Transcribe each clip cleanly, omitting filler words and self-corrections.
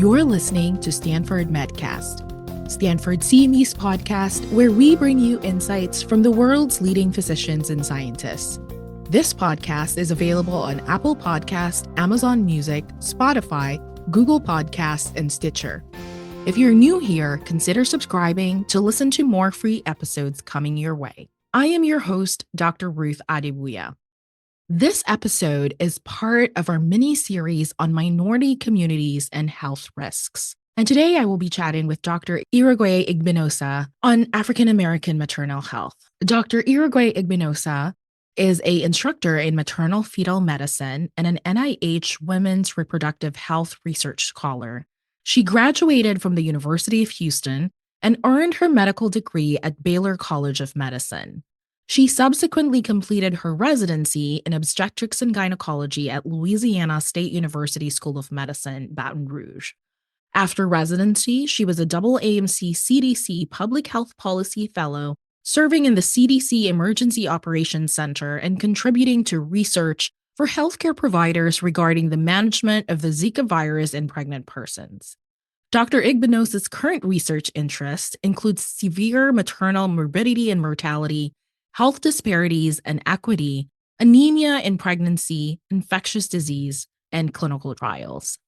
You're listening to Stanford Medcast, Stanford CME's podcast, where we bring you insights from the world's leading physicians and scientists. This podcast is available on Apple Podcast, Amazon Music, Spotify, Google Podcasts, and Stitcher. If you're new here, consider subscribing to listen to more free episodes coming your way. I am your host, Dr. Ruth Adebuya. This episode is part of our mini-series on minority communities and health risks. And today I will be chatting with Dr. Irogue Igbinosa on African-American maternal health. Dr. Irogue Igbinosa is an instructor in maternal-fetal medicine and an NIH Women's Reproductive Health Research Scholar. She graduated from the University of Houston and earned her medical degree at Baylor College of Medicine. She subsequently completed her residency in obstetrics and gynecology at Louisiana State University School of Medicine, Baton Rouge. After residency, she was a AAMC CDC Public Health Policy Fellow, serving in the CDC Emergency Operations Center and contributing to research for healthcare providers regarding the management of the Zika virus in pregnant persons. Dr. Igbinosa's current research interests include severe maternal morbidity and mortality, health disparities and equity, anemia in pregnancy, infectious disease, and clinical trials.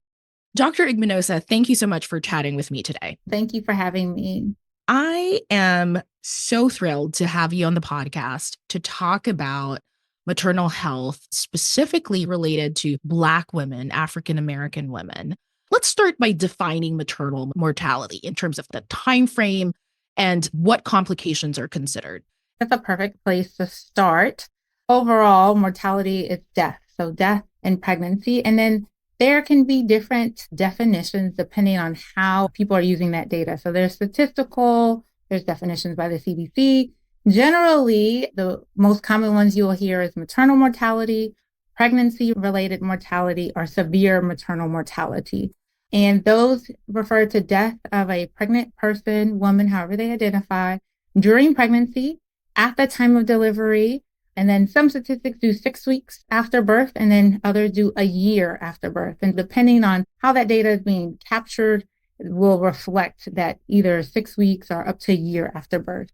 Dr. Igbinosa, thank you so much for chatting with me today. Thank you for having me. I am so thrilled to have you on the podcast to talk about maternal health, specifically related to Black women, African-American women. Let's start by defining maternal mortality in terms of the time frame and what complications are considered. That's a perfect place to start. Overall, mortality is death. So death in pregnancy. And then there can be different definitions depending on how people are using that data. So there's statistical, there's definitions by the CDC. Generally, the most common ones you will hear is maternal mortality, pregnancy-related mortality, or severe maternal mortality. And those refer to death of a pregnant person, woman, however they identify, during pregnancy, at the time of delivery, and then some statistics do 6 weeks after birth, and then others do a year after birth. And depending on how that data is being captured, it will reflect that either 6 weeks or up to a year after birth.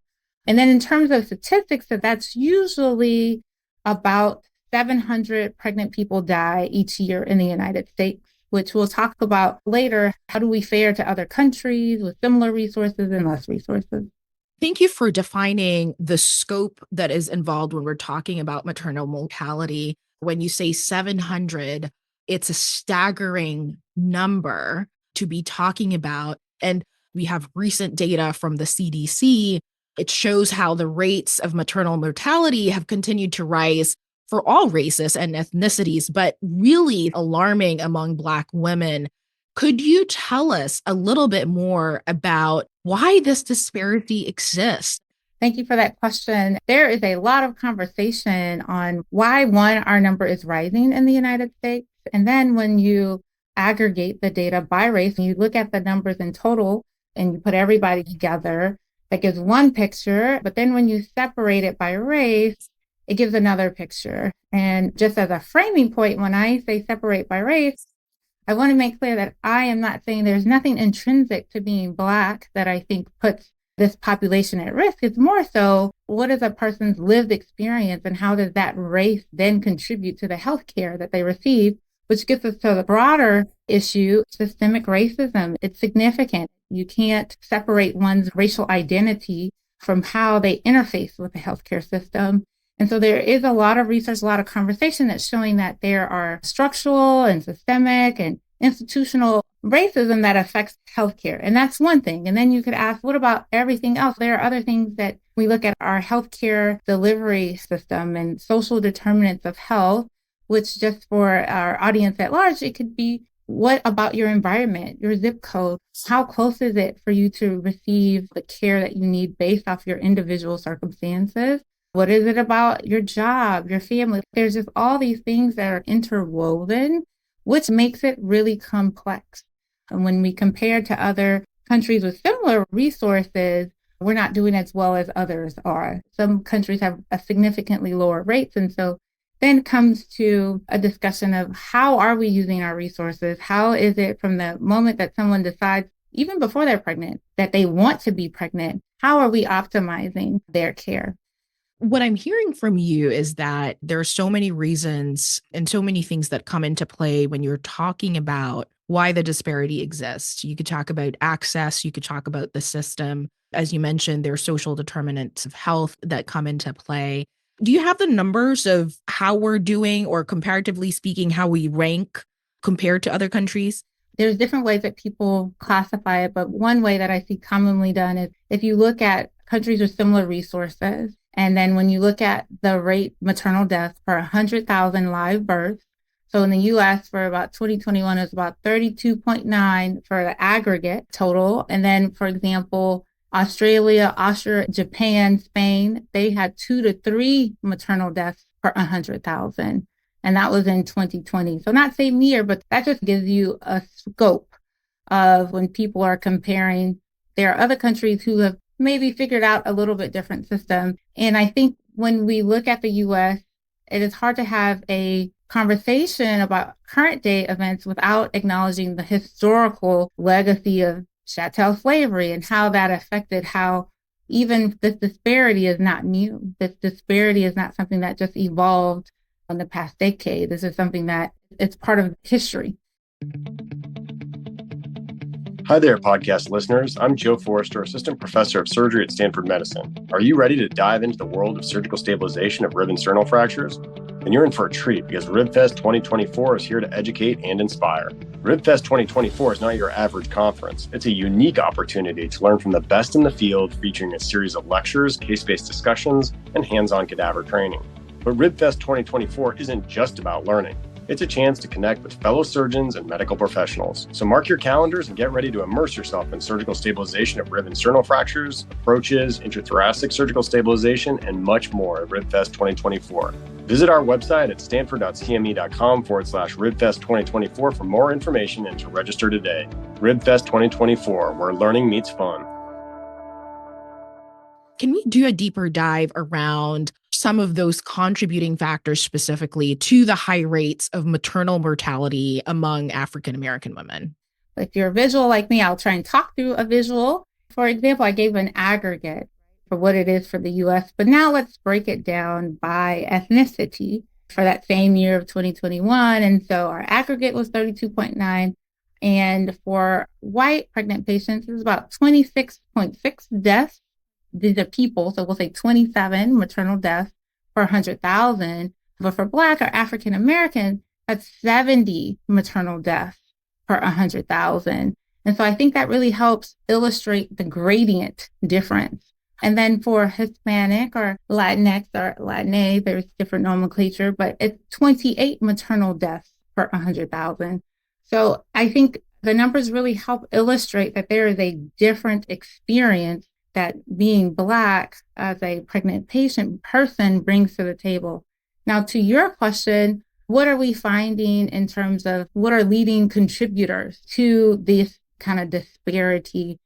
And then in terms of statistics, that's usually about 700 pregnant people die each year in the United States, which we'll talk about later. How do we fare to other countries with similar resources and less resources? Thank you for defining the scope that is involved when we're talking about maternal mortality. When you say 700, it's a staggering number to be talking about. And we have recent data from the CDC. It shows how the rates of maternal mortality have continued to rise for all races and ethnicities, but really alarming among Black women. Could you tell us a little bit more about why this disparity exists? Thank you for that question. There is a lot of conversation on why, one, our number is rising in the United States. And then when you aggregate the data by race and you look at the numbers in total and you put everybody together, that gives one picture. But then when you separate it by race, it gives another picture. And just as a framing point, when I say separate by race, I want to make clear that I am not saying there's nothing intrinsic to being Black that I think puts this population at risk. It's more so, what is a person's lived experience and how does that race then contribute to the healthcare that they receive, which gets us to the broader issue, systemic racism. It's significant. You can't separate one's racial identity from how they interface with the healthcare system. And so there is a lot of research, a lot of conversation that's showing that there are structural and systemic and institutional racism that affects healthcare. And that's one thing. And then you could ask, what about everything else? There are other things that we look at our healthcare delivery system and social determinants of health, which just for our audience at large, it could be, what about your environment, your zip code? How close is it for you to receive the care that you need based off your individual circumstances? What is it about your job, your family? There's just all these things that are interwoven, which makes it really complex. And when we compare to other countries with similar resources, we're not doing as well as others are. Some countries have a significantly lower rates. And so then comes to a discussion of how are we using our resources? How is it from the moment that someone decides, even before they're pregnant, that they want to be pregnant? How are we optimizing their care? What I'm hearing from you is that there are so many reasons and so many things that come into play when you're talking about why the disparity exists. You could talk about access, you could talk about the system. As you mentioned, there are social determinants of health that come into play. Do you have the numbers of how we're doing, or comparatively speaking, how we rank compared to other countries? There's different ways that people classify it, but one way that I see commonly done is if you look at countries with similar resources, and then when you look at the rate maternal deaths per 100,000 live births, so in the US for about 2021 is about 32.9 for the aggregate total. And then, for example, Australia, Austria, Japan, Spain, they had 2 to 3 maternal deaths per 100,000. And that was in 2020. So not same year, but that just gives you a scope of when people are comparing. There are other countries who have maybe figured out a little bit different system. And I think when we look at the US, it is hard to have a conversation about current day events without acknowledging the historical legacy of chattel slavery and how that affected how even this disparity is not new. This disparity is not something that just evolved in the past decade. This is something that it's part of history. Hi there, podcast listeners. I'm Joe Forrester, Assistant Professor of Surgery at Stanford Medicine. Are you ready to dive into the world of surgical stabilization of rib and sternal fractures? Then you're in for a treat, because RibFest 2024 is here to educate and inspire. RibFest 2024 is not your average conference. It's a unique opportunity to learn from the best in the field, featuring a series of lectures, case-based discussions, and hands-on cadaver training. But RibFest 2024 isn't just about learning. It's a chance to connect with fellow surgeons and medical professionals. So mark your calendars and get ready to immerse yourself in surgical stabilization of rib and sternal fractures, approaches, intrathoracic surgical stabilization, and much more at RibFest 2024. Visit our website at stanford.cme.com/RibFest 2024 for more information and to register today. RibFest 2024, where learning meets fun. Can we do a deeper dive around some of those contributing factors specifically to the high rates of maternal mortality among African American women? If you're a visual like me, I'll try and talk through a visual. For example, I gave an aggregate for what it is for the US, but now let's break it down by ethnicity for that same year of 2021. And so our aggregate was 32.9. And for white pregnant patients, it was about 26.6 deaths. These are people, so we'll say 27 maternal deaths per 100,000. But for Black or African American, that's 70 maternal deaths per 100,000. And so I think that really helps illustrate the gradient difference. And then for Hispanic or Latinx or Latina, there's different nomenclature, but it's 28 maternal deaths per 100,000. So I think the numbers really help illustrate that there is a different experience that being Black as a pregnant patient person brings to the table. Now, to your question, what are we finding in terms of what are leading contributors to this kind of disparity?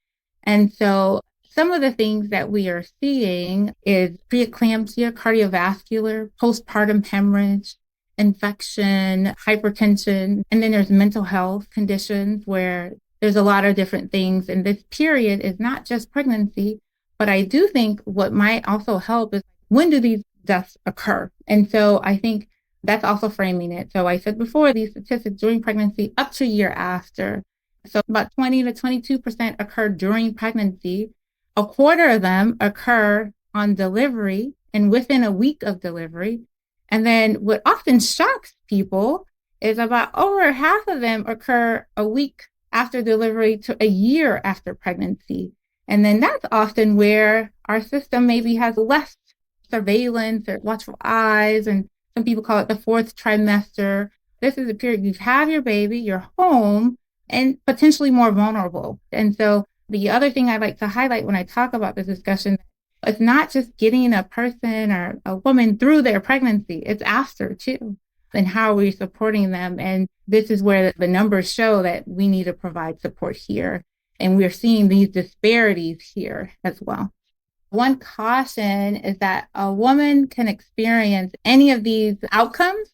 And so some of the things that we are seeing is preeclampsia, cardiovascular, postpartum hemorrhage, infection, hypertension, and then there's mental health conditions where there's a lot of different things. And this period is not just pregnancy, but I do think what might also help is when do these deaths occur? And so I think that's also framing it. So I said before, these statistics during pregnancy up to a year after. So about 20 to 22% occur during pregnancy. A quarter of them occur on delivery and within a week of delivery. And then what often shocks people is about over half of them occur a week after delivery to a year after pregnancy. And then that's often where our system maybe has less surveillance or watchful eyes. And some people call it the fourth trimester. This is a period you have your baby, you're home, and potentially more vulnerable. And so the other thing I like to highlight when I talk about this discussion, it's not just getting a person or a woman through their pregnancy, it's after too. And how are we supporting them? And this is where the numbers show that we need to provide support here. And we're seeing these disparities here as well. One caution is that a woman can experience any of these outcomes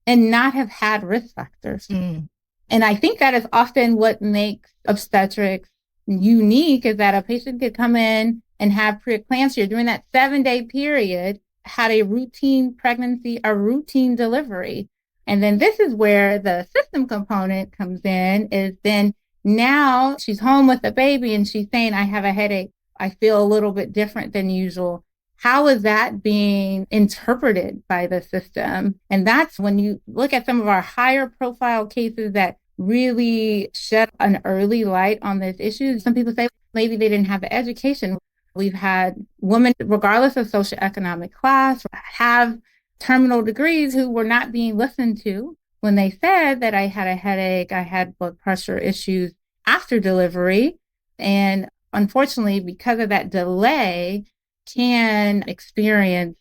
and not have had risk factors. And I think that is often what makes obstetrics unique, is that a patient could come in and have preeclampsia during that 7-day period, had a routine pregnancy, a routine delivery. And then this is where the system component comes in, is then now she's home with the baby and she's saying, I have a headache. I feel a little bit different than usual. How is that being interpreted by the system? And that's when you look at some of our higher profile cases that really shed an early light on this issue. Some people say maybe they didn't have the education. We've had women, regardless of socioeconomic class, have terminal degrees who were not being listened to when they said that I had a headache, I had blood pressure issues after delivery. And unfortunately, because of that delay, can experience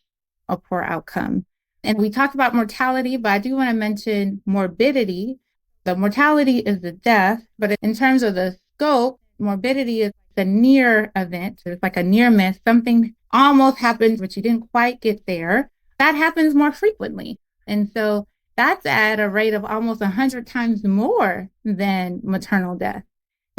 a poor outcome. And we talked about mortality, but I do want to mention morbidity. The mortality is the death, but in terms of the scope, morbidity is the near event. So it's like a near miss. Something almost happens, but you didn't quite get there. That happens more frequently. And so that's at a rate of almost 100 times more than maternal death.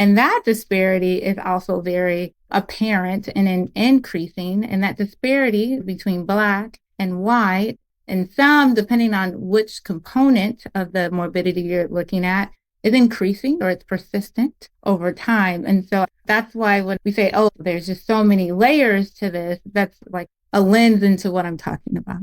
And that disparity is also very apparent and increasing. And that disparity between Black and white, and some, depending on which component of the morbidity you're looking at, is increasing or it's persistent over time. And so that's why when we say, oh, there's just so many layers to this, that's like a lens into what I'm talking about.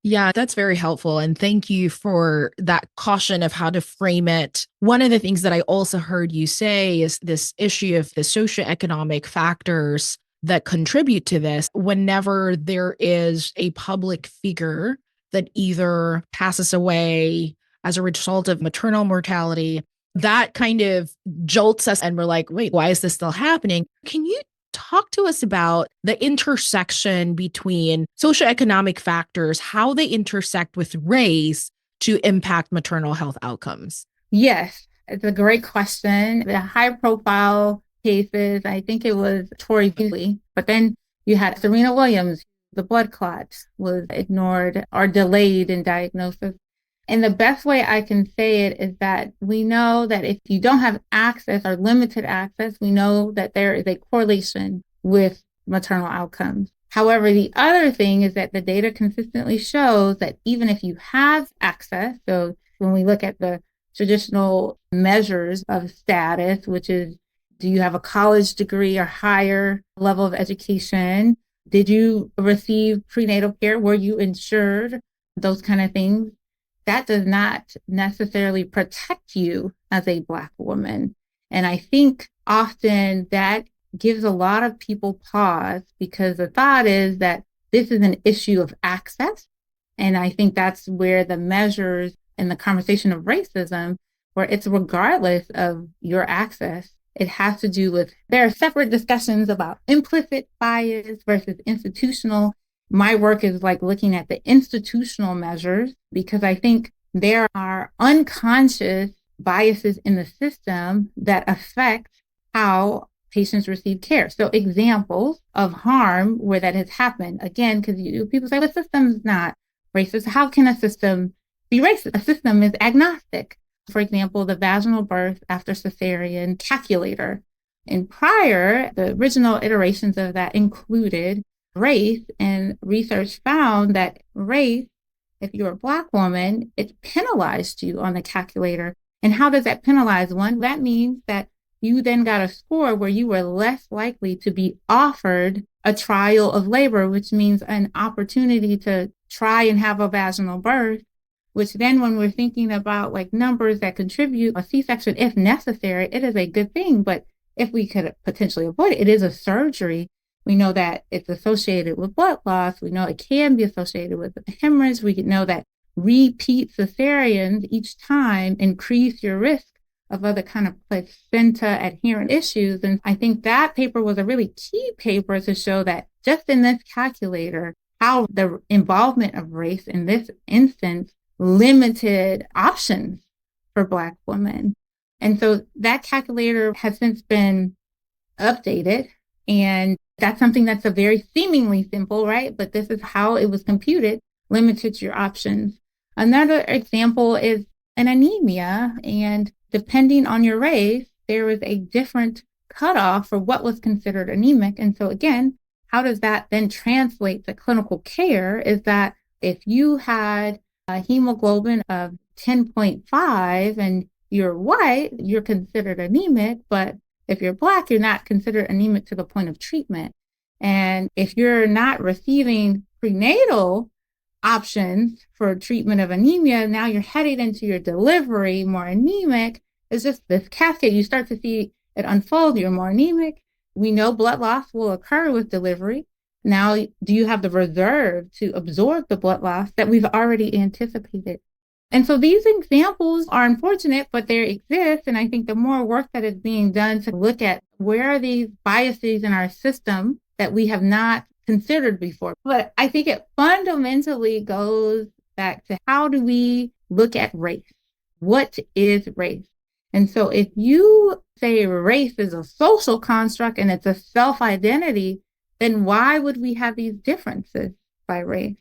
Yeah, that's very helpful. And thank you for that caution of how to frame it. One of the things that I also heard you say is this issue of the socioeconomic factors that contribute to this. Whenever there is a public figure that either passes away as a result of maternal mortality, that kind of jolts us and we're like, wait, why is this still happening? Can you talk to us about the intersection between socioeconomic factors, how they intersect with race to impact maternal health outcomes? Yes, it's a great question. The high profile cases, I think it was Tori Beasley, but then you had Serena Williams, the blood clot was ignored or delayed in diagnosis. And the best way I can say it is that we know that if you don't have access or limited access, we know that there is a correlation with maternal outcomes. However, the other thing is that the data consistently shows that even if you have access, so when we look at the traditional measures of status, which is, do you have a college degree or higher level of education? Did you receive prenatal care? Were you insured? Those kind of things. That does not necessarily protect you as a Black woman. And I think often that gives a lot of people pause, because the thought is that this is an issue of access. And I think that's where the measures in the conversation of racism, where it's regardless of your access, it has to do with, there are separate discussions about implicit bias versus institutional. My work is like looking at the institutional measures, because I think there are unconscious biases in the system that affect how patients receive care. So examples of harm where that has happened, again, because people say the system's not racist. How can a system be racist? A system is agnostic. For example, the vaginal birth after cesarean calculator. And prior, the original iterations of that included race, and research found that race, if you're a Black woman, it penalized you on the calculator. And how does that penalize one? That means that you then got a score where you were less likely to be offered a trial of labor, which means an opportunity to try and have a vaginal birth, which then when we're thinking about like numbers that contribute a C-section, if necessary, it is a good thing. But if we could potentially avoid it, it is a surgery. We know that it's associated with blood loss. We know it can be associated with hemorrhage. We know that repeat cesareans each time increase your risk of other kind of placenta adherent issues. And I think that paper was a really key paper to show that just in this calculator, how the involvement of race in this instance limited options for Black women. And so that calculator has since been updated. And that's something that's a very seemingly simple, right? But this is how it was computed, limited your options. Another example is an anemia. And depending on your race, there was a different cutoff for what was considered anemic. And so again, how does that then translate to clinical care is that if you had a hemoglobin of 10.5 and you're white, you're considered anemic, but if you're Black, you're not considered anemic to the point of treatment. And if you're not receiving prenatal options for treatment of anemia, now you're headed into your delivery more anemic. It's just this cascade. You start to see it unfold. You're more anemic. We know blood loss will occur with delivery. Now, do you have the reserve to absorb the blood loss that we've already anticipated? And so these examples are unfortunate, but they exist. And I think the more work that is being done to look at where are these biases in our system that we have not considered before. But I think it fundamentally goes back to how do we look at race? What is race? And so if you say race is a social construct and it's a self-identity, then why would we have these differences by race?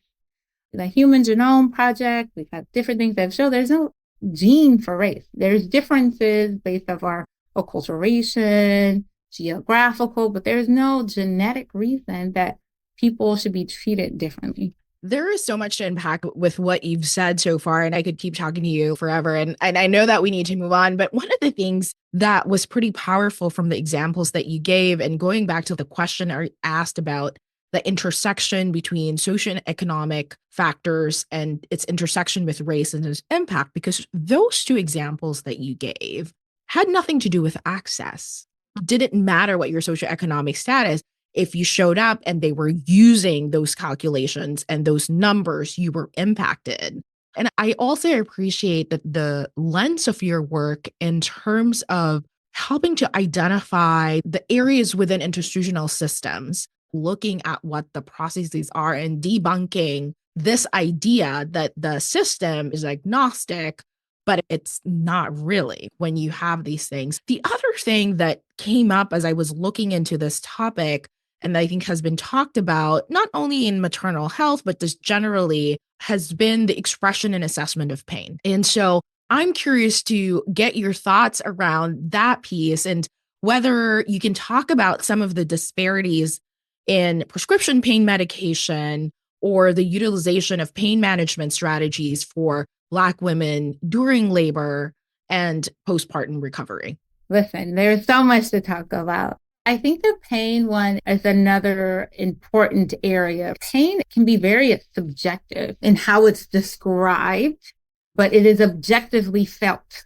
The Human Genome Project, we've had different things that show there's no gene for race. There's differences based off our acculturation, geographical, but there's no genetic reason that people should be treated differently. There is so much to unpack with what you've said so far, and I could keep talking to you forever. And I know that we need to move on, but one of the things that was pretty powerful from the examples that you gave, and going back to the question I asked about the intersection between socioeconomic factors and its intersection with race and its impact, because those two examples that you gave had nothing to do with access. It didn't matter what your socioeconomic status. If you showed up and they were using those calculations and those numbers, you were impacted. And I also appreciate that the lens of your work in terms of helping to identify the areas within institutional systems, looking at what the processes are and debunking this idea that the system is agnostic, but it's not really when you have these things. The other thing that came up as I was looking into this topic, and I think has been talked about not only in maternal health, but just generally, has been the expression and assessment of pain. And so I'm curious to get your thoughts around that piece and whether you can talk about some of the disparities in prescription pain medication or the utilization of pain management strategies for Black women during labor and postpartum recovery. Listen, there's so much to talk about. I think the pain one is another important area. Pain can be very subjective in how it's described, but it is objectively felt.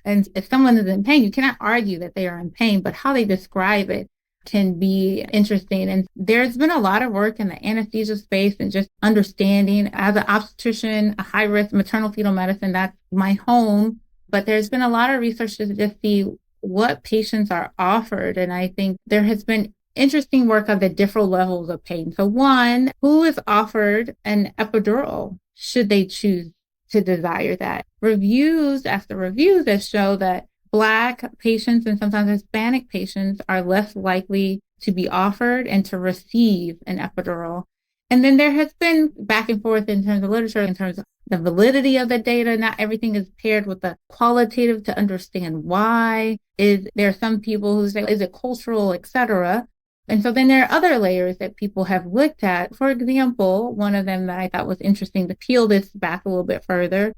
And if someone is in pain, you cannot argue that they are in pain, but how they describe it can be interesting. And there's been a lot of work in the anesthesia space and just understanding as an obstetrician, a high risk maternal-fetal medicine, that's my home. But there's been a lot of research to just see what patients are offered. And I think there has been interesting work on the different levels of pain. So one, who is offered an epidural should they choose to desire that? Reviews after reviews that show that Black patients and sometimes Hispanic patients are less likely to be offered and to receive an epidural. And then there has been back and forth in terms of literature, in terms of the validity of the data. Not everything is paired with the qualitative to understand why. There are some people who say, is it cultural, et cetera? And so then there are other layers that people have looked at. For example, one of them that I thought was interesting to peel this back a little bit further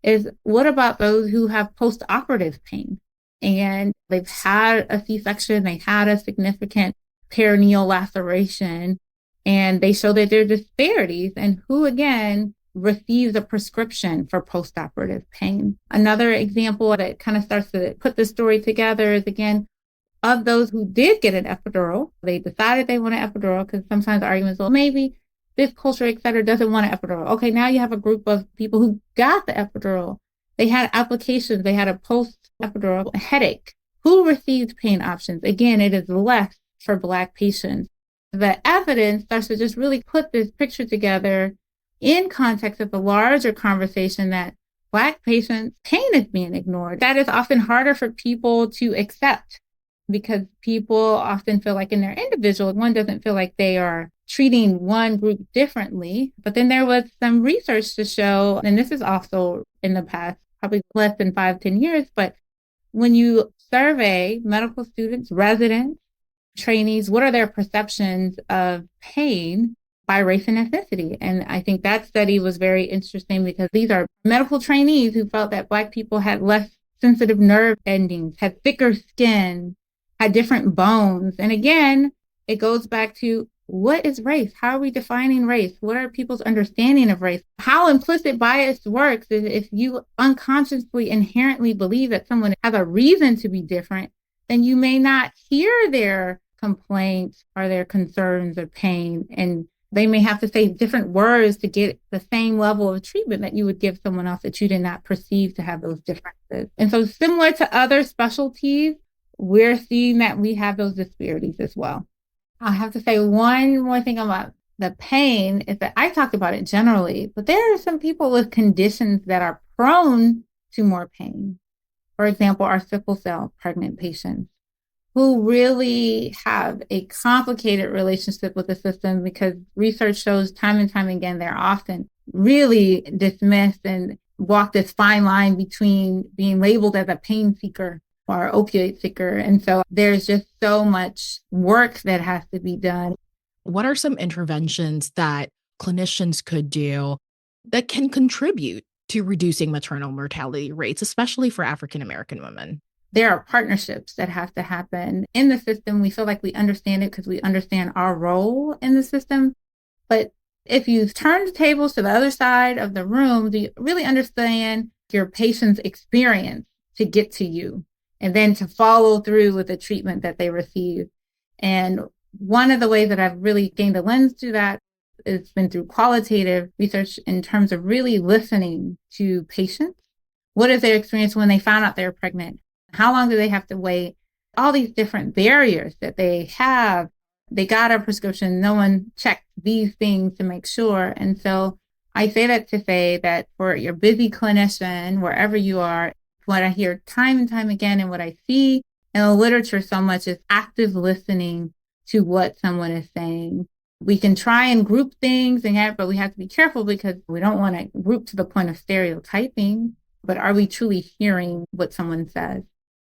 is what about those who have post-operative pain? And they've had a C-section, they had a significant perineal laceration, and they show that there are disparities and who, again, receives a prescription for postoperative pain. Another example that kind of starts to put the story together is, again, of those who did get an epidural, they decided they want an epidural because sometimes the argument is, well, maybe this culture, et cetera, doesn't want an epidural. Okay, now you have a group of people who got the epidural. They had applications. They had a post-epidural headache. Who received pain options? Again, it is less for Black patients. The evidence starts to just really put this picture together in context of the larger conversation that Black patients' pain is being ignored. That is often harder for people to accept because people often feel like in their individual, one doesn't feel like they are treating one group differently. But then there was some research to show, and this is also in the past, probably less than 5-10 years, but when you survey medical students, residents, trainees, what are their perceptions of pain by race and ethnicity? And I think that study was very interesting because these are medical trainees who felt that Black people had less sensitive nerve endings, had thicker skin, had different bones. And again, it goes back to what is race? How are we defining race? What are people's understanding of race? How implicit bias works is if you unconsciously inherently believe that someone has a reason to be different, then you may not hear their complaints or their concerns or pain. And they may have to say different words to get the same level of treatment that you would give someone else that you did not perceive to have those differences. And so similar to other specialties, we're seeing that we have those disparities as well. I have to say one more thing about the pain is that I talked about it generally, but there are some people with conditions that are prone to more pain. For example, our sickle cell pregnant patients who really have a complicated relationship with the system because research shows time and time again, they're often really dismissed and walk this fine line between being labeled as a pain seeker or opioid seeker. And so there's just so much work that has to be done. What are some interventions that clinicians could do that can contribute to reducing maternal mortality rates, especially for African American women? There are partnerships that have to happen in the system. We feel like we understand it because we understand our role in the system. But if you turn the tables to the other side of the room, do you really understand your patient's experience to get to you and then to follow through with the treatment that they receive? And one of the ways that I've really gained a lens to that has been through qualitative research in terms of really listening to patients. What is their experience when they found out they're pregnant? How long do they have to wait? All these different barriers that they have. They got a prescription. No one checked these things to make sure. And so I say that to say that for your busy clinician, wherever you are, what I hear time and time again and what I see in the literature so much is active listening to what someone is saying. We can try and group things, but we have to be careful because we don't want to group to the point of stereotyping. But are we truly hearing what someone says?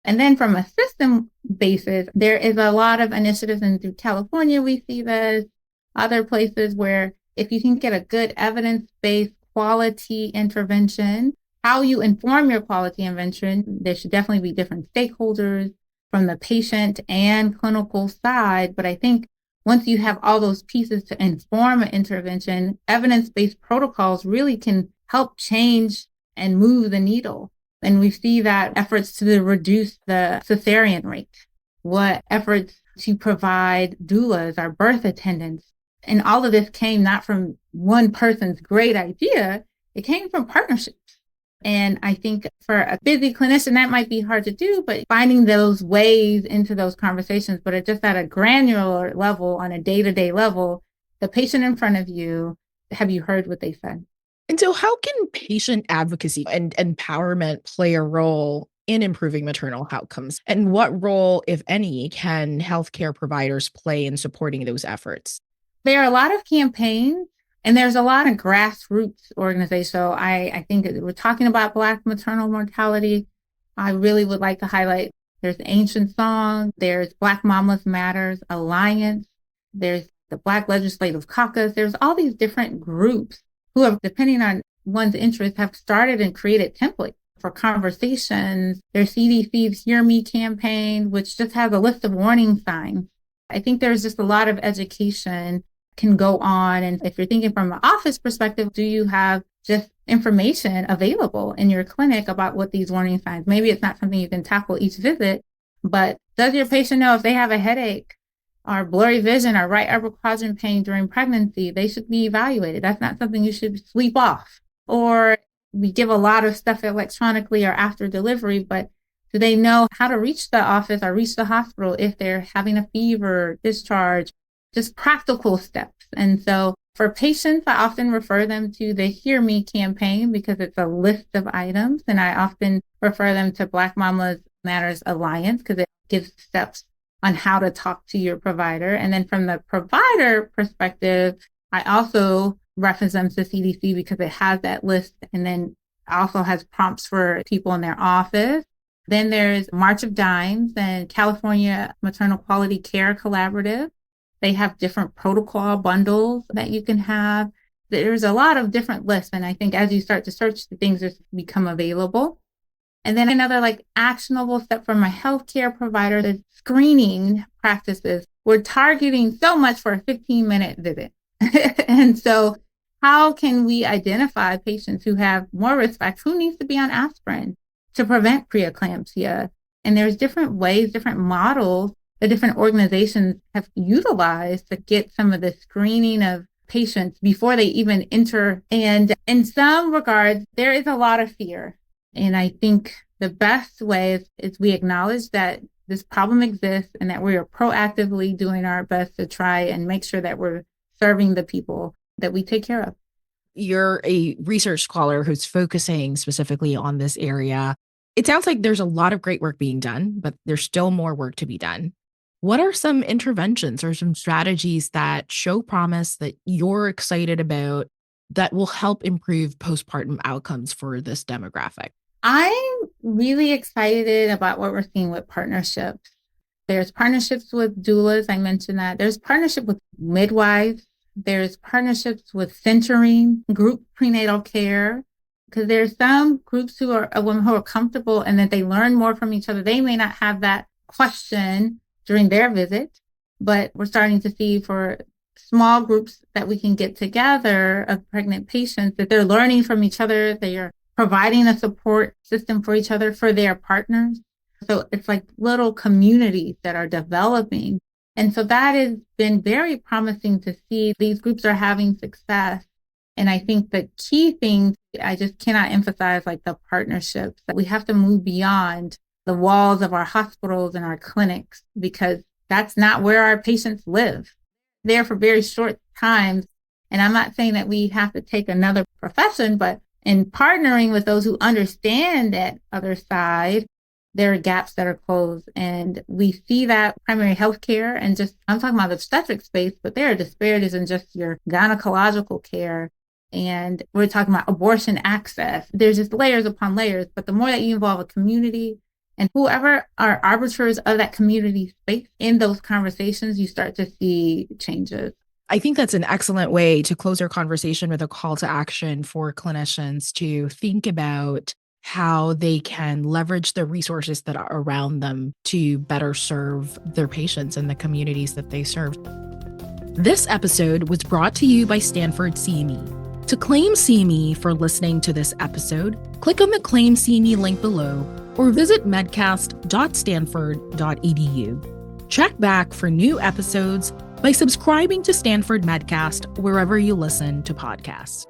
And then from a system basis, there is a lot of initiatives, and through California, we see this, other places where if you can get a good evidence-based quality intervention, how you inform your quality intervention, there should definitely be different stakeholders from the patient and clinical side. But I think once you have all those pieces to inform an intervention, evidence-based protocols really can help change and move the needle. And we see that efforts to reduce the cesarean rate, what efforts to provide doulas or birth attendants. And all of this came not from one person's great idea, it came from partnerships. And I think for a busy clinician, that might be hard to do, but finding those ways into those conversations, but it just at a granular level, on a day-to-day level, the patient in front of you, have you heard what they said? And so how can patient advocacy and empowerment play a role in improving maternal outcomes? And what role, if any, can healthcare providers play in supporting those efforts? There are a lot of campaigns and there's a lot of grassroots organizations. So I think we're talking about Black maternal mortality. I really would like to highlight there's Ancient Song, there's Black Mamas Matters Alliance, there's the Black Legislative Caucus. There's all these different groups who have, depending on one's interest, have started and created templates for conversations. There's CDC's Hear Me campaign, which just has a list of warning signs. I think there's just a lot of education can go on. And if you're thinking from an office perspective, do you have just information available in your clinic about what these warning signs? Maybe it's not something you can tackle each visit, but does your patient know if they have a headache or blurry vision or right upper quadrant pain during pregnancy, they should be evaluated? That's not something you should sweep off. Or we give a lot of stuff electronically or after delivery, but do they know how to reach the office or reach the hospital if they're having a fever, discharge, just practical steps? And so for patients, I often refer them to the Hear Me campaign because it's a list of items. And I often refer them to Black Mamas Matters Alliance because it gives steps on how to talk to your provider. And then from the provider perspective, I also reference them to CDC because it has that list, and then also has prompts for people in their office. Then there's March of Dimes and California Maternal Quality Care Collaborative. They have different protocol bundles that you can have. There's a lot of different lists. And I think as you start to search, the things just become available. And then another actionable step from my healthcare provider is screening practices. We're targeting so much for a 15-minute visit. And so how can we identify patients who have more risk factors, who needs to be on aspirin to prevent preeclampsia? And there's different ways, different models that different organizations have utilized to get some of the screening of patients before they even enter. And in some regards, there is a lot of fear. And I think the best way is we acknowledge that this problem exists and that we are proactively doing our best to try and make sure that we're serving the people that we take care of. You're a research scholar who's focusing specifically on this area. It sounds like there's a lot of great work being done, but there's still more work to be done. What are some interventions or some strategies that show promise that you're excited about that will help improve postpartum outcomes for this demographic? I'm really excited about what we're seeing with partnerships. There's partnerships with doulas. I mentioned that. There's partnership with midwives. There's partnerships with centering, group prenatal care, because there's some groups who are women who are comfortable and that they learn more from each other. They may not have that question during their visit, but we're starting to see for small groups that we can get together of pregnant patients that they're learning from each other. They are providing a support system for each other, for their partners. So it's like little communities that are developing. And so that has been very promising to see. These groups are having success. And I think the key thing, I just cannot emphasize the partnerships, that we have to move beyond the walls of our hospitals and our clinics, because that's not where our patients live. They're for very short times. And I'm not saying that we have to take another profession, but in partnering with those who understand that other side, there are gaps that are closed. And we see that primary health care, and just, I'm talking about the obstetric space, but there are disparities in just your gynecological care. And we're talking about abortion access. There's just layers upon layers. But the more that you involve a community and whoever are arbiters of that community space in those conversations, you start to see changes. I think that's an excellent way to close our conversation with a call to action for clinicians to think about how they can leverage the resources that are around them to better serve their patients and the communities that they serve. This episode was brought to you by Stanford CME. To claim CME for listening to this episode, click on the Claim CME link below or visit medcast.stanford.edu. Check back for new episodes by subscribing to Stanford Medcast wherever you listen to podcasts.